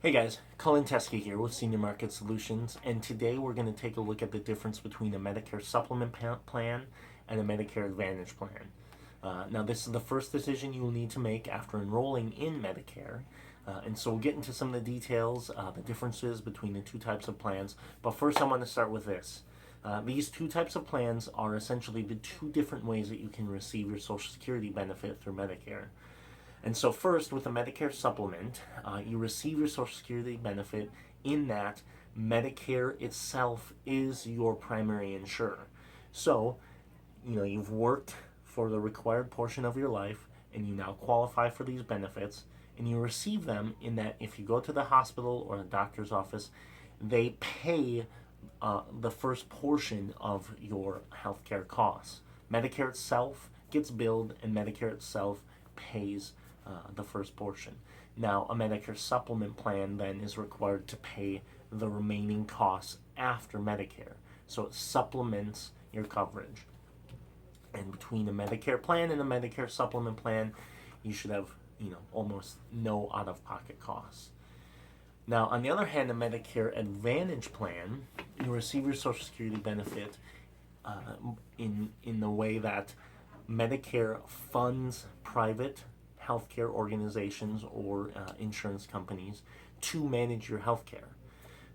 Hey guys, Colin Teske here with Senior Market Solutions, and today we're going to take a look at the difference between a Medicare Supplement plan and a Medicare Advantage plan. Now, this is the first decision you will need to make after enrolling in Medicare, and so we'll get into some of the details, the differences between the two types of plans. But first, I want to start with this. These two types of plans are essentially the two different ways that you can receive your Social Security benefit through Medicare. And so, first, with a Medicare supplement, you receive your Social Security benefit in that Medicare itself is your primary insurer. So, you've worked for the required portion of your life and you now qualify for these benefits, and you receive them in that if you go to the hospital or the doctor's office, they pay the first portion of your healthcare costs. Medicare itself gets billed, and Medicare itself pays the first portion. Now, a Medicare supplement plan then is required to pay the remaining costs after Medicare. So it supplements your coverage. And between a Medicare plan and a Medicare supplement plan, you should have, almost no out-of-pocket costs. Now, on the other hand, a Medicare Advantage plan, you receive your Social Security benefit in the way that Medicare funds private healthcare organizations or insurance companies to manage your healthcare.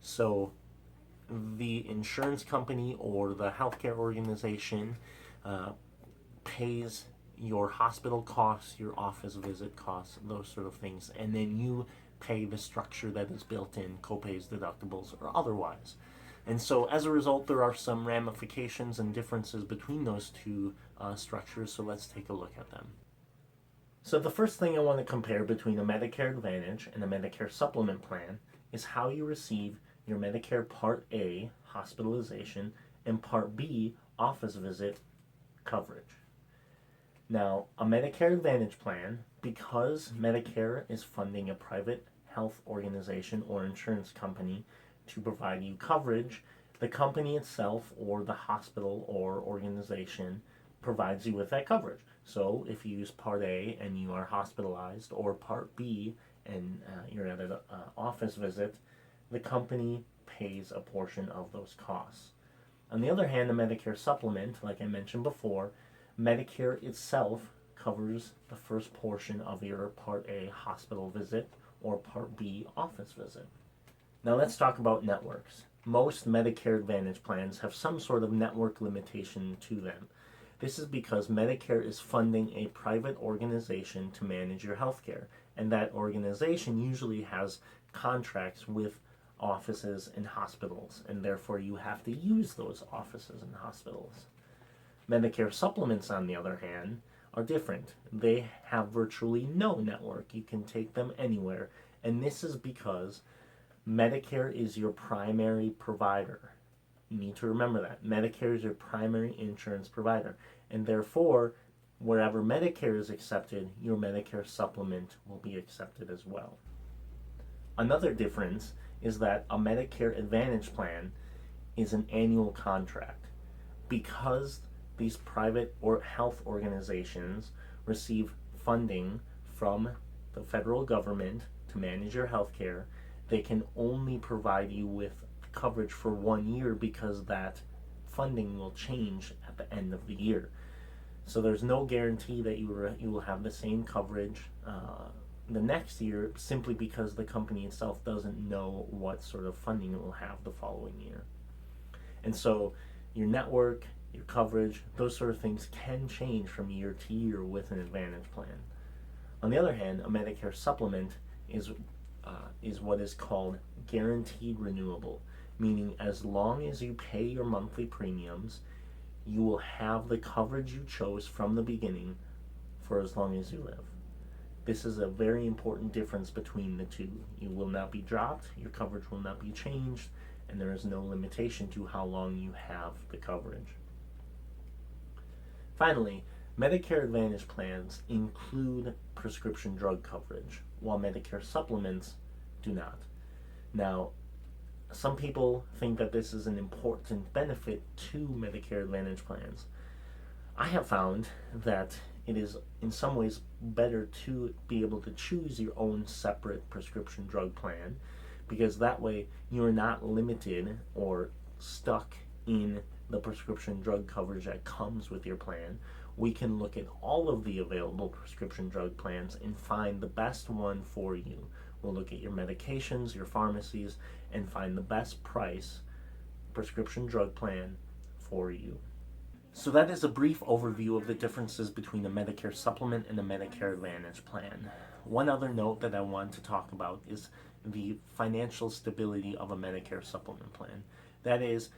So the insurance company or the healthcare organization pays your hospital costs, your office visit costs, those sort of things, and then you pay the structure that is built in, copays, deductibles, or otherwise. And so as a result, there are some ramifications and differences between those two structures, so let's take a look at them. So the first thing I want to compare between a Medicare Advantage and a Medicare Supplement plan is how you receive your Medicare Part A hospitalization and Part B office visit coverage. Now, a Medicare Advantage plan, because Medicare is funding a private health organization or insurance company to provide you coverage, the company itself or the hospital or organization provides you with that coverage. So if you use Part A and you are hospitalized, or Part B and you're at an office visit, the company pays a portion of those costs. On the other hand, the Medicare supplement, like I mentioned before, Medicare itself covers the first portion of your Part A hospital visit or Part B office visit. Now let's talk about networks. Most Medicare Advantage plans have some sort of network limitation to them. This is because Medicare is funding a private organization to manage your healthcare, and that organization usually has contracts with offices and hospitals, and therefore you have to use those offices and hospitals. Medicare supplements, on the other hand, are different. They have virtually no network. You can take them anywhere, and this is because Medicare is your primary provider. You need to remember that. Medicare is your primary insurance provider. And therefore, wherever Medicare is accepted, your Medicare supplement will be accepted as well. Another difference is that a Medicare Advantage plan is an annual contract. Because these private or health organizations receive funding from the federal government to manage your health care, they can only provide you with coverage for 1 year because that funding will change at the end of the year. So there's no guarantee that you will have the same coverage the next year, simply because the company itself doesn't know what sort of funding it will have the following year. And so your network, your coverage, those sort of things can change from year to year with an Advantage plan. On the other hand, a Medicare supplement is what is called guaranteed renewable, meaning as long as you pay your monthly premiums, you will have the coverage you chose from the beginning for as long as you live. This is a very important difference between the two. You will not be dropped, your coverage will not be changed, and there is no limitation to how long you have the coverage. Finally, Medicare Advantage plans include prescription drug coverage, while Medicare supplements do not. Now, some people think that this is an important benefit to Medicare Advantage plans. I have found that it is in some ways better to be able to choose your own separate prescription drug plan, because that way you're not limited or stuck in the prescription drug coverage that comes with your plan. We can look at all of the available prescription drug plans and find the best one for you. We'll look at your medications, your pharmacies, and find the best price prescription drug plan for you. So that is a brief overview of the differences between a Medicare supplement and a Medicare Advantage plan. One other note that I want to talk about is the financial stability of a Medicare supplement plan. That is,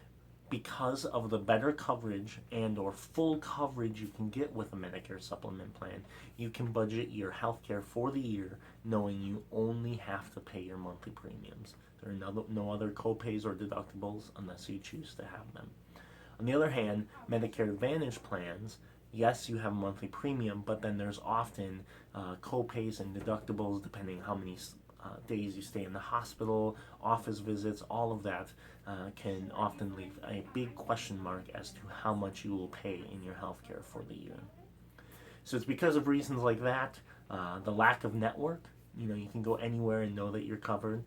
because of the better coverage and or full coverage you can get with a Medicare supplement plan, you can budget your health care for the year knowing you only have to pay your monthly premiums. There are no other copays or deductibles unless you choose to have them. On the other hand, Medicare Advantage plans, yes, you have a monthly premium, but then there's often copays and deductibles depending how many days you stay in the hospital, office visits, all of that can often leave a big question mark as to how much you will pay in your healthcare for the year. So it's because of reasons like that, the lack of network, you can go anywhere and know that you're covered,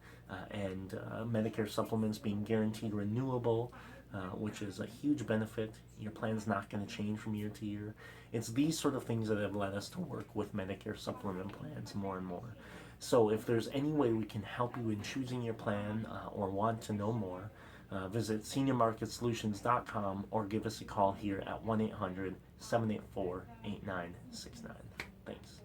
and Medicare supplements being guaranteed renewable, which is a huge benefit. Your plan's not going to change from year to year. It's these sort of things that have led us to work with Medicare supplement plans more and more. So if there's any way we can help you in choosing your plan or want to know more, visit seniormarketsolutions.com or give us a call here at 1-800-784-8969. Thanks.